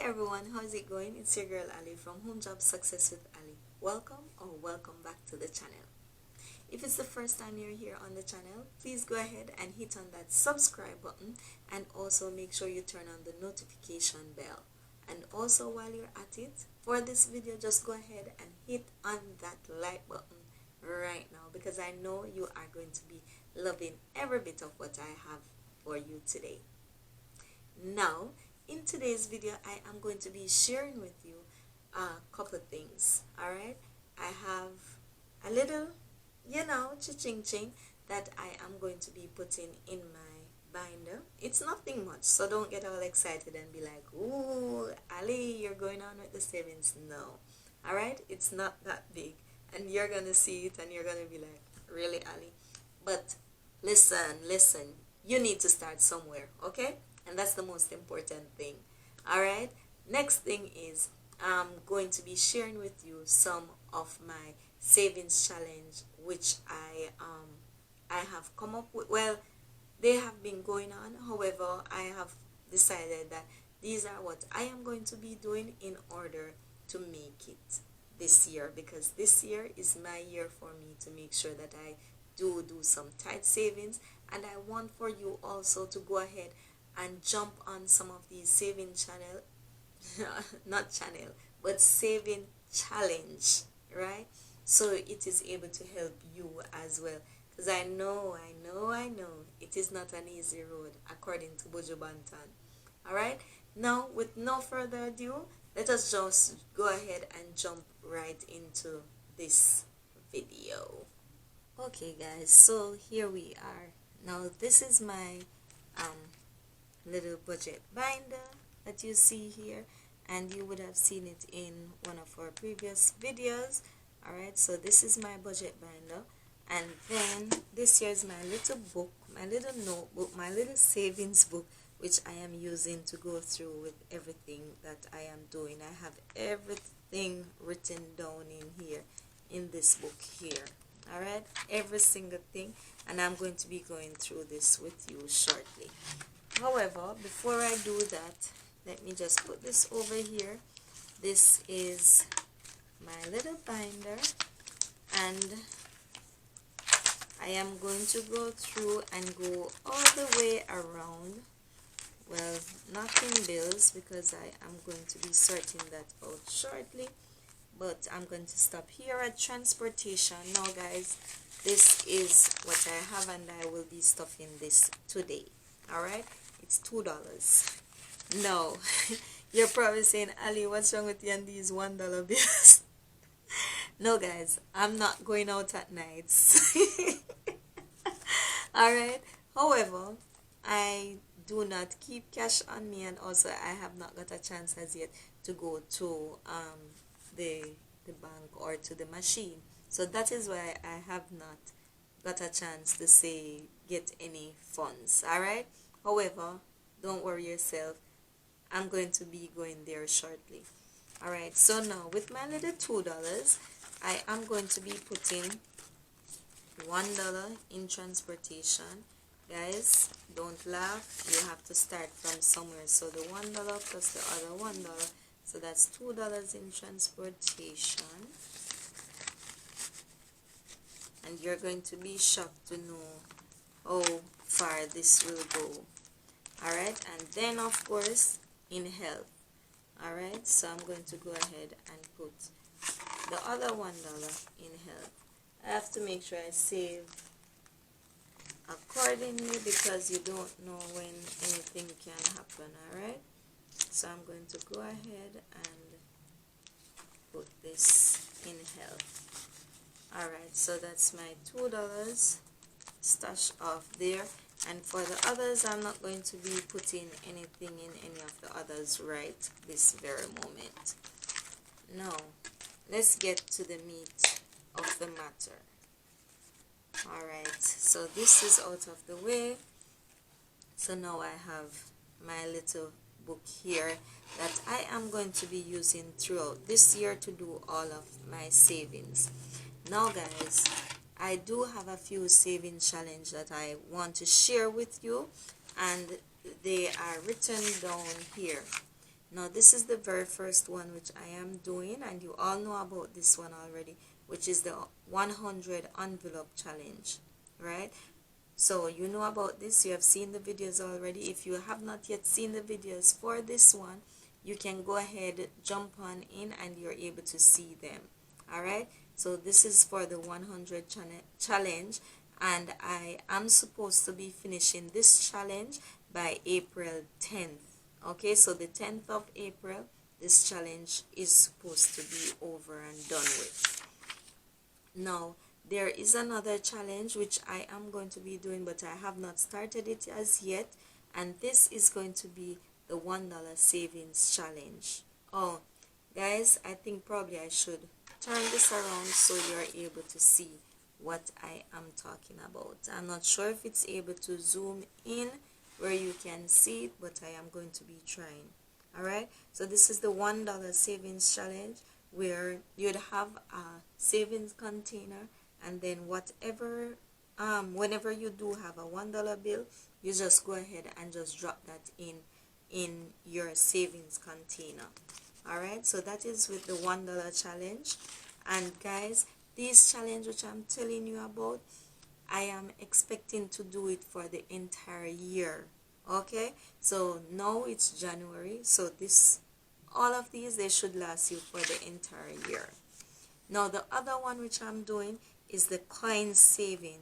everyone, how's it going? It's your girl Ali from Home Job Success with Ali. Welcome or welcome back to the channel. If it's the first time you're here on the channel, please go ahead and hit on that subscribe button and also make sure you turn on the notification bell. And also while you're at it, for this video, just go ahead and hit on that like button right now because I know you are going to be loving every bit of what I have for you today. Now, in today's video, I am going to be sharing with you a couple of things. Alright, I have a little, ching that I am going to be putting in my binder. It's nothing much, so don't get all excited and be like, ooh, Ali, you're going on with the savings. No, alright, it's not that big, and you're gonna see it and you're gonna be like, really, Ali? But listen, you need to start somewhere, okay? And that's the most important thing. Alright, next thing is I'm going to be sharing with you some of my savings challenge which I have come up with. Well, they have been going on, however I have decided that these are what I am going to be doing in order to make it this year, because this year is my year for me to make sure that I do some tight savings, and I want for you also to go ahead and jump on some of these saving channel but saving challenge, right? So it is able to help you as well, because I know it is not an easy road according to Bojo Bantan. Alright, now with no further ado, let us just go ahead and jump right into this video. Okay guys, so here we are. Now this is my little budget binder that you see here, and you would have seen it in one of our previous videos. Alright, so this is my budget binder, and then this here is my little book, my little notebook, my little savings book, which I am using to go through with everything that I am doing. I have everything written down in here in this book here. Alright, every single thing, and I'm going to be going through this with you shortly. However, before I do that, let me just put this over here. This is my little binder, and I am going to go through and go all the way around. Well, not in bills because I am going to be sorting that out shortly, but I'm going to stop here at transportation. Now guys, this is what I have, and I will be stuffing this today. Alright, it's $2. No, you're probably saying, Ali, what's wrong with you and these $1 bills? No guys, I'm not going out at nights. Alright, however, I do not keep cash on me, and also I have not got a chance as yet to go to the bank or to the machine, so that is why I have not got a chance to say get any funds. Alright, however, don't worry yourself, I'm going to be going there shortly. Alright, so now with my little $2, I am going to be putting $1 in transportation. Guys, don't laugh, you have to start from somewhere. So the $1 plus the other $1, so that's $2 in transportation. And you're going to be shocked to know how far this will go. Alright, and then of course in health. Alright, so I'm going to go ahead and put the other $1 in health. I have to make sure I save accordingly because you don't know when anything can happen. Alright, so I'm going to go ahead and put this in health. Alright, so that's my $2 stash off there, and for the others I'm not going to be putting anything in any of the others right this very moment. Now let's get to the meat of the matter. Alright, so this is out of the way. So now I have my little book here that I am going to be using throughout this year to do all of my savings. Now guys, I do have a few savings challenge that I want to share with you, and they are written down here. Now this is the very first one which I am doing, and you all know about this one already, which is the 100 envelope challenge, right? So you know about this, you have seen the videos already. If you have not yet seen the videos for this one, you can go ahead, jump on in, and you're able to see them. All right, so this is for the 100 challenge, and I am supposed to be finishing this challenge by April 10th. Okay, so the 10th of April, this challenge is supposed to be over and done with. Now there is another challenge which I am going to be doing, but I have not started it as yet, and this is going to be the $1 savings challenge. Oh guys, I think probably I should turn this around so you're able to see what I am talking about. I'm not sure if it's able to zoom in where you can see it, but I am going to be trying. Alright, so this is the $1 savings challenge, where you'd have a savings container, and then whatever whenever you do have a $1 bill, you just go ahead and just drop that in your savings container. Alright, so that is with the $1 challenge. And guys, this challenge which I'm telling you about, I am expecting to do it for the entire year. Okay, so now it's January, so this, all of these, they should last you for the entire year. Now the other one which I'm doing is the coin saving.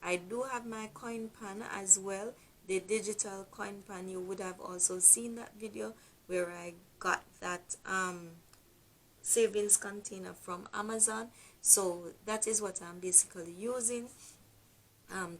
I do have my coin pan as well, the digital coin pan. You would have also seen that video where I got that savings container from Amazon. So that is what I'm basically using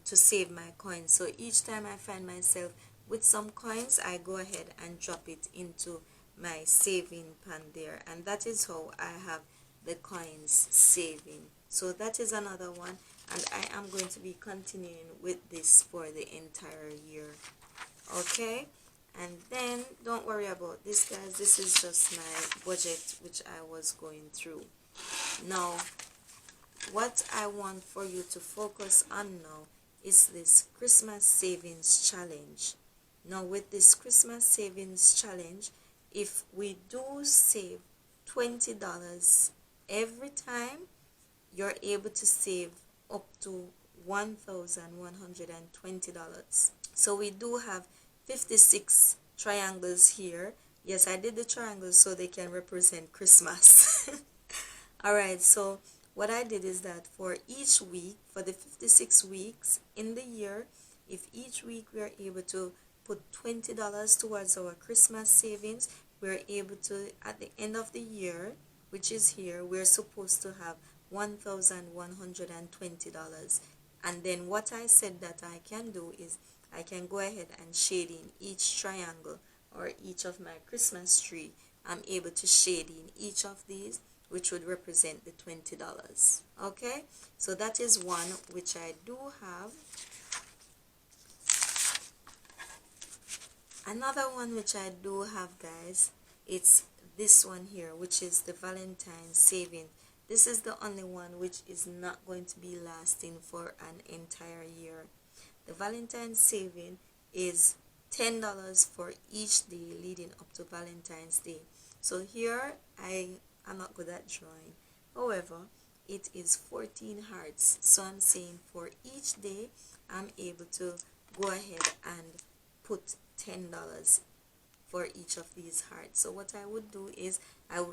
to save my coins. So each time I find myself with some coins, I go ahead and drop it into my saving pan there, and that is how I have the coins saving. So that is another one, and I am going to be continuing with this for the entire year. Okay, and then don't worry about this, guys. This is just my budget which I was going through. Now what I want for you to focus on now is this Christmas savings challenge. Now with this Christmas savings challenge, if we do save $20 every time, you're able to save up to $1,120. So we do have 56 triangles here. Yes, I did the triangles so they can represent Christmas. Alright, so what I did is that for each week, for the 56 weeks in the year, if each week we are able to put $20 towards our Christmas savings, we're able to, at the end of the year, which is here, we're supposed to have $1,120. And then what I said that I can do is I can go ahead and shade in each triangle or each of my Christmas tree. I'm able to shade in each of these, which would represent the $20. Okay, so that is one which I do have. Another one which I do have, guys, it's this one here, which is the Valentine's saving. This is the only one which is not going to be lasting for an entire year. The Valentine's saving is $10 for each day leading up to Valentine's Day. So here I'm not good at drawing. However, it is 14 hearts. So I'm saying for each day, I'm able to go ahead and put $10 for each of these hearts. So what I would do is,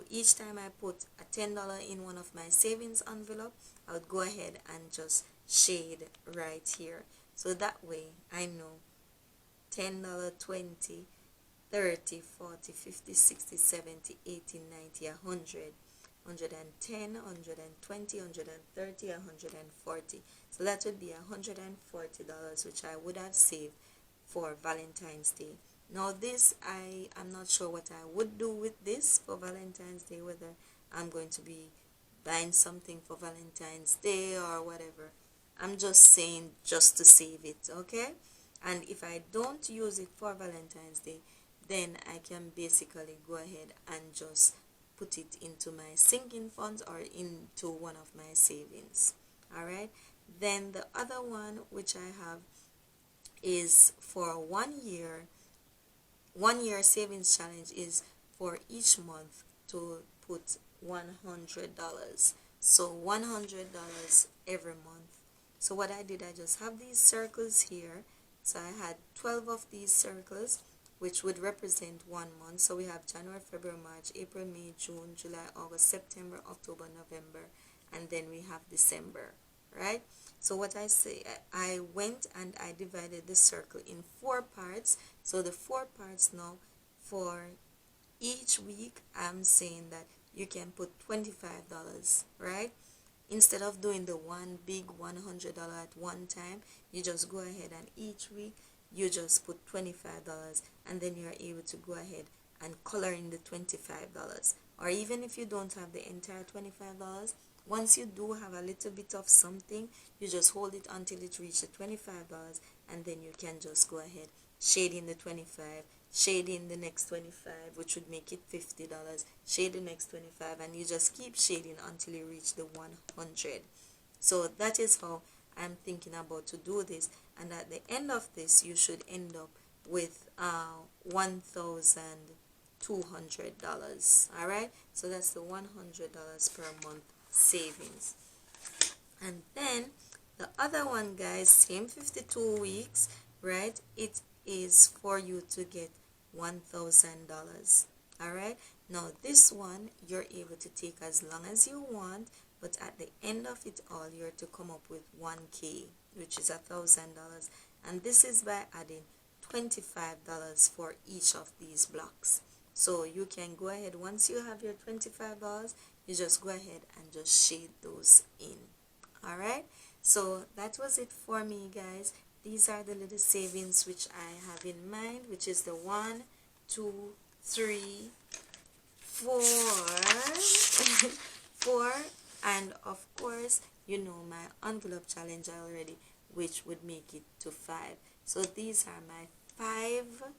each time I put a $10 in one of my savings envelope, I would go ahead and just shade right here. So that way I know $10, 20, 30, 40, 50, 60, 70, 80, 90, 100, 110, 120, 130, 140. So that would be $140, which I would have saved for Valentine's Day. Now this, I'm not sure what I would do with this for Valentine's Day, whether I'm going to be buying something for Valentine's Day or whatever. I'm just saying just to save it, okay? And if I don't use it for Valentine's Day, then I can basically go ahead and just put it into my sinking funds or into one of my savings. Alright, then the other one which I have is for 1 year savings challenge, is for each month to put $100. So $100 every month. So what I did, I just have these circles here. So I had 12 of these circles, which would represent 1 month. So we have January, February, March, April, May, June, July, August, September, October, November, and then we have December, right? So what I say, I went and I divided the circle in 4 parts. So the 4 parts now, for each week, I'm saying that you can put $25, right? Instead of doing the one big $100 at one time, you just go ahead and each week you just put $25, and then you're able to go ahead and color in the $25. Or even if you don't have the entire $25, once you do have a little bit of something, you just hold it until it reaches the $25, and then you can just go ahead, shade in the 25, shade in the next 25, which would make it $50, shade the next 25, and you just keep shading until you reach the 100. So that is how I'm thinking about to do this, and at the end of this you should end up with $1,200. all right, so that's the $100 per month savings. And then the other one, guys, same 52 weeks, right? It is for you to get $1,000. all right, now this one you're able to take as long as you want, but at the end of it all you're to come up with 1K, which is $1,000, and this is by adding $25 for each of these blocks. So you can go ahead, once you have your $25, you just go ahead and just shade those in. all right, so that was it for me, guys. These are the little savings which I have in mind, which is the 1, 2, 3, 4 4, and of course you know my envelope challenge already, which would make it to 5. So these are my 5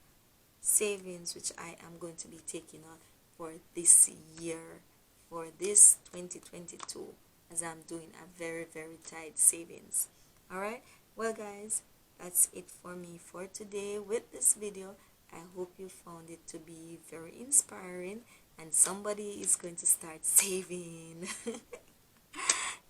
savings which I am going to be taking on for this year, for this 2022, as I'm doing a very tight savings. all right, well guys, that's it for me for today with this video. I hope you found it to be very inspiring and somebody is going to start saving.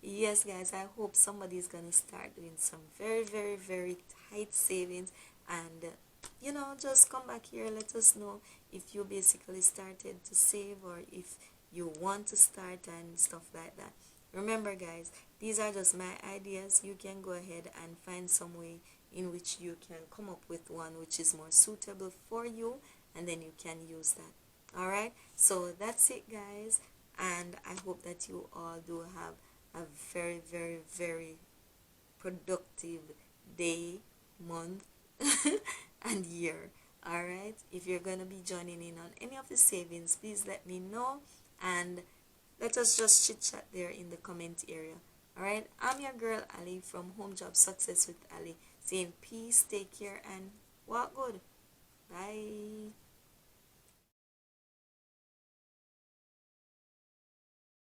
Yes, guys, I hope somebody is going to start doing some very tight savings, and you know, just come back here, let us know if you basically started to save or if you want to start and stuff like that. Remember, guys, these are just my ideas. You can go ahead and find some way in which you can come up with one which is more suitable for you, and then you can use that. all right, so that's it, guys, and I hope that you all do have a very productive day, month, and year. all right, if you're going to be joining in on any of the savings, please let me know, and let us just chit chat there in the comment area. all right, I'm your girl Ali from Home Job Success with Ali, saying peace, take care, and walk good. Bye.